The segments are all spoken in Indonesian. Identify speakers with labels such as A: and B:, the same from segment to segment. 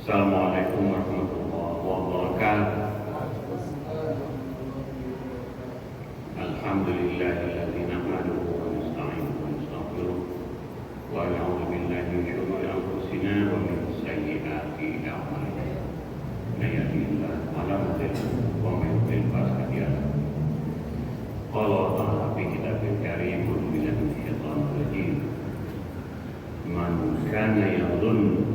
A: Assalamualaikum warahmatullahi wabarakatuh. Alhamdulillahilladzi nahmaduhu wa nasta'inuhu wa nastaghfiruh wa na'udzu billahi min shururi anfusina wa min sayyiati a'malina. May yahdihillahu fala mudilla lahu wa may yudlil fala hadiya lahu. Qala Allah ta'ala fi kitabil karim a'udzu billahi minasy syaithanir rajim. Man kana yadhunnu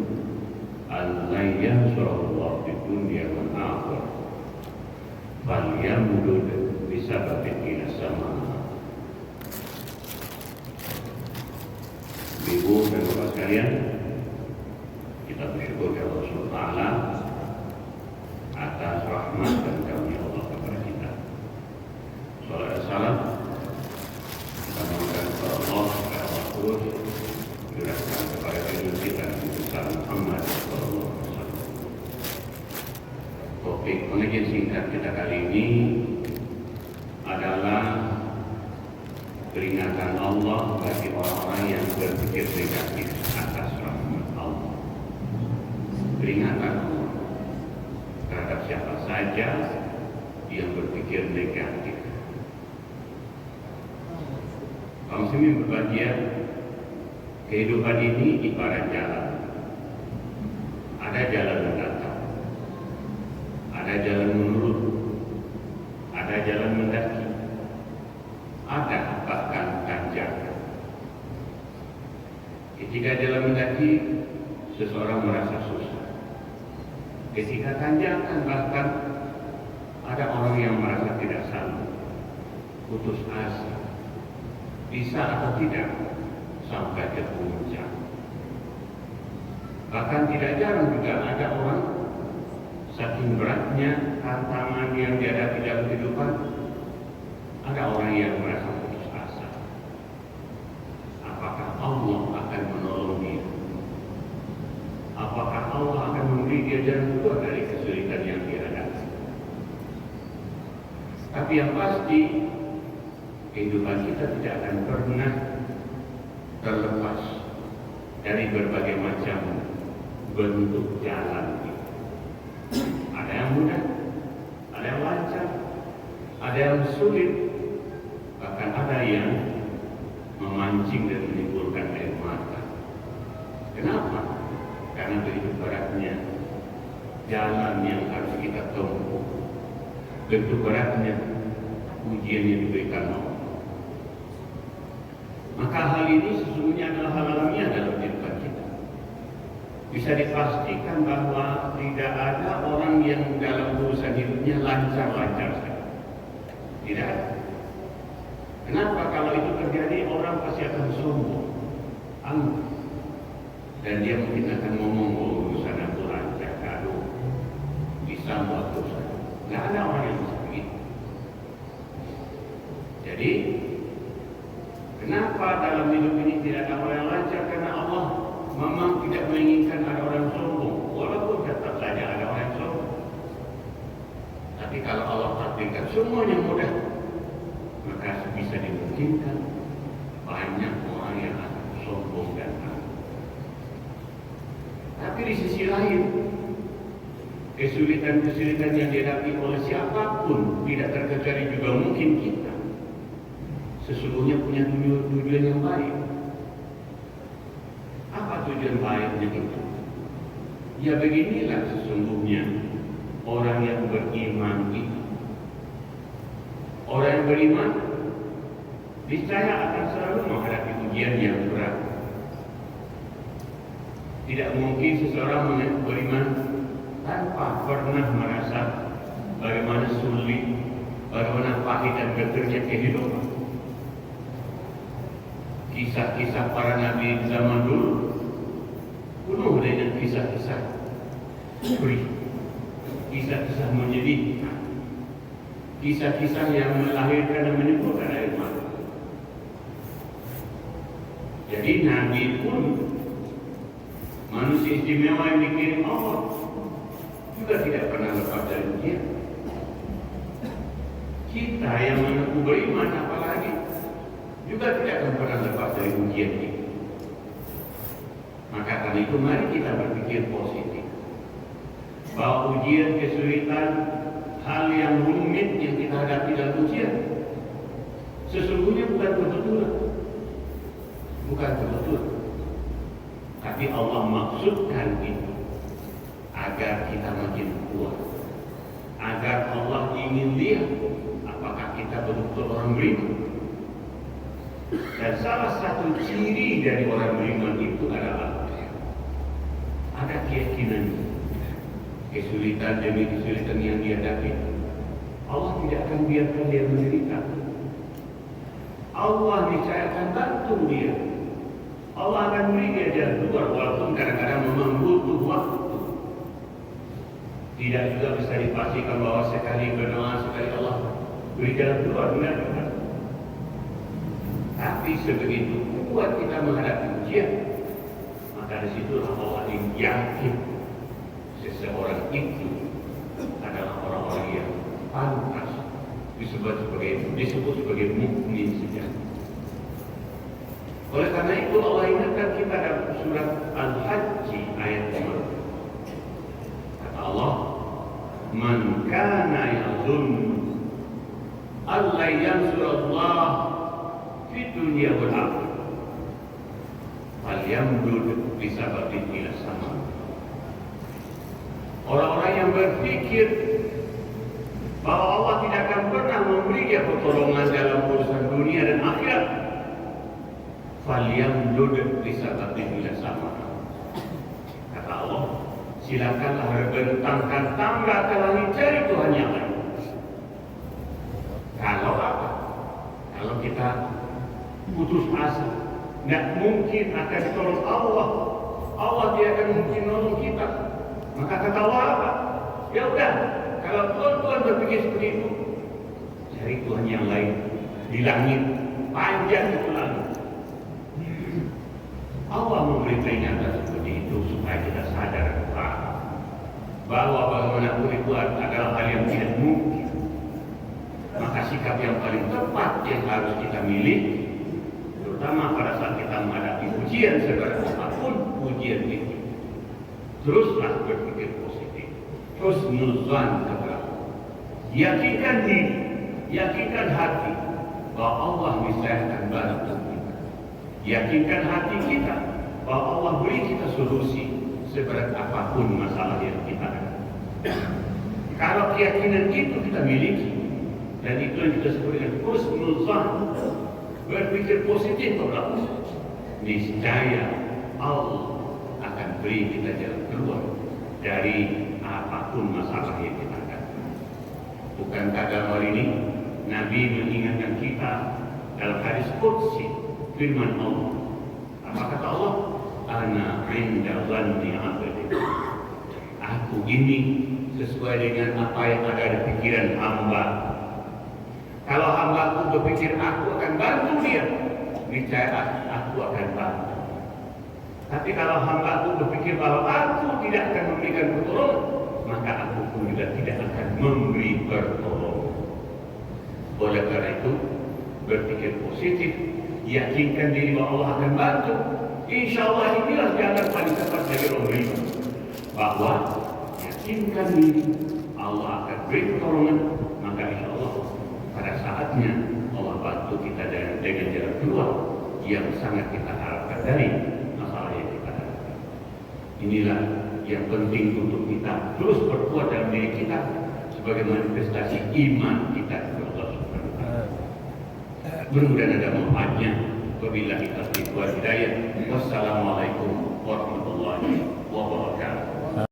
A: Allah yansurullah di dunia wal akhirah falyamdud bisababin ila sama. Ibu dan bapak sekalian, kita bersyukur kepada Allah Subhanahu wa taala atas rahmat dan karunia Allah kepada kita. Salawat dan salam kita mohonkan kepada Allah, kepada Rasul, curahkan kepada kita Nabi Muhammad sallallahu alaihi wasallam. Topik pengajian singkat kita kali ini adalah peringatan Allah bagi orang-orang yang berpikir negatif atas rahmat Allah. Peringatan Allah terhadap siapa saja yang berpikir negatif. Kaum muslimin berbahagia, kehidupan ini ibarat jalan. Ada jalan mendatar, ada jalan menurun, ada jalan mendaki, ada bahkan tanjakan. Ketika jalan mendaki, seseorang merasa susah. Ketika tanjakan, bahkan ada orang yang merasa tidak sanggup, putus asa, bisa atau tidak sampai ke puncak. Bahkan tidak jarang juga ada orang saking beratnya tantangan yang dihadapi dalam kehidupan, ada orang yang merasa putus asa. Apakah Allah akan menolong dia? Apakah Allah akan memberi dia jalan keluar dari kesulitan yang dihadapi? Tapi yang pasti, kehidupan kita tidak akan pernah terlepas dari berbagai macam bentuk jalan. Ada yang mudah, ada yang lancar, ada yang sulit, bahkan ada yang memancing dan menimbulkan air mata. Kenapa? Karena begitu beratnya jalan yang harus kita tempuh, begitu beratnya ujian yang diberikan Allah. Maka hal ini sesungguhnya adalah hal alamiah dalam kehidupan kita. Bisa dipastikan bahwa tidak ada orang yang dalam urusan hidupnya lancar-lancar saja. Tidak ada. Kenapa? Kalau itu terjadi, orang pasti akan sombong, angkuh, dan dia mungkin akan ngomong urusan itu lancar, aduh, bisa buat urusan. Tidak ada orang yang seperti itu. Jadi, kenapa dalam hidup ini tidak ada orang yang lancar? Karena Allah memang tidak menginginkan ada orang sombong, walaupun tetap saja ada orang yang sombong. Tapi kalau Allah takdirkan semuanya mudah, maka bisa dimungkinkan banyak orang yang akan sombong dan angkuh. Tapi di sisi lain, kesulitan-kesulitan yang dihadapi oleh siapapun, tidak terkecuali juga mungkin kita, sesungguhnya punya tujuan yang baik. Apa tujuan baiknya itu? Ya beginilah sesungguhnya orang yang beriman itu. Orang yang beriman niscaya akan selalu menghadapi ujian yang berat. Tidak mungkin seseorang beriman tanpa pernah merasa bagaimana sulit, bagaimana pahit dan getirnya kehidupan. Kisah-kisah para nabi zaman dulu penuh dengan kisah-kisah perih, kisah-kisah menyedihkan, kisah-kisah yang melahirkan dan menimbulkan air mata. Jadi nabi pun manusia istimewa yang dikirim Allah juga tidak pernah lepas dari ujian. Kita yang mengaku beriman apalagi juga tidak akan pernah lepas dari ujian ini. Maka karena itu mari kita berpikir positif. bahwa ujian, kesulitan, hal yang rumit yang kita hadapi dalam ujian sesungguhnya bukan kebetulan, tapi Allah maksudkan itu agar kita makin kuat, agar Allah ingin lihat apakah kita betul-betul orang beriman. Dan salah satu ciri dari orang beriman itu adalah ada keyakinan kesulitan demi kesulitan yang dihadapi, Allah tidak akan biarkan dia menderita. Allah niscaya akan bantu dia. Allah akan beri dia jalan keluar, walaupun kadang-kadang memang butuh waktu. Tidak juga bisa dipastikan bahwa sekali berdoa, sekali Allah beri jalan keluar, benar-benar. Tapi sebegitu kuat kita menghadapi ujian, maka di situ Allah yakin seseorang itu adalah orang-orang yang pantas disebut sebagai mukmin sejati. Oleh karena itu Allah ingatkan kita dalam surat Al-Hajj ayat 5. Kata Allah, "Man kana yazunnu alla yansurallah fi dunya wal akhirah falyamdud bi sababin ila sama." Orang-orang yang berpikir bahwa Allah tidak akan pernah memberi dia pertolongan dalam urusan dunia dan akhirat, falyamdud bi sababin ila sama. Kata Allah, silakanlah berbentangkan tangga ke langit cari Tuhan yang lain. Kalau apa? Kalau kita putus asa, tidak mungkin akan ditolong Allah, Allah tidak akan mungkin nolong kita. Maka kata Allah apa? Ya udah, kalau Tuhan berpikir seperti itu, cari Tuhan yang lain di langit, panjang itu langit. Allah memberi peringatan seperti itu supaya kita sadar bahwa bagaimanapun itu adalah hal yang tidak mungkin. Maka sikap yang paling tepat yang harus kita miliki, terutama pada saat kita menghadapi ujian seberat apapun ujian itu, teruslah berpikir positif, terus husnuzan kepada Allah. Yakinkan diri, yakinkan hati bahwa Allah niscaya akan bantu kita. Yakinkan hati kita bahwa Allah beri kita solusi seberat apapun masalah yang kita ada. Kalau keyakinan itu kita miliki, dan itu yang kita sebut dengan husnuzan, berpikir positif kepada Allah, niscaya Allah akan beri kita jalan keluar dari apapun masalah yang kita hadapi. Bukankah dalam hal ini Nabi mengingatkan kita dalam hadis qudsi, firman Allah, apa kata Allah? Ana 'inda dhanni 'abdi. Aku ini sesuai dengan apa yang ada di pikiran hamba. Kalau hamba aku berpikir aku akan bantu dia, niscaya aku akan bantu. Tapi kalau hamba aku berpikir bahwa aku tidak akan memberikan pertolongan, maka aku pun juga tidak akan memberi pertolongan. Oleh karena itu, berpikir positif, yakinkan diri bahwa Allah akan bantu. Insya Allah inilah jalan paling tepat bagi orang beriman. Bahwa yakinkan diri Allah akan beri pertolongan, maka insya Allah pada saatnya Allah bantu kita dengan jalan keluar yang sangat kita harapkan dari masalah yang kita hadapi. Inilah yang penting untuk kita terus berkuat dalam diri kita sebagai manifestasi iman kita kepada Allah Subhanahu wa Ta'ala. Mudah-mudahan ada manfaatnya. Wabillahi taufiq wal hidayah. Wassalamualaikum warahmatullahi wabarakatuh.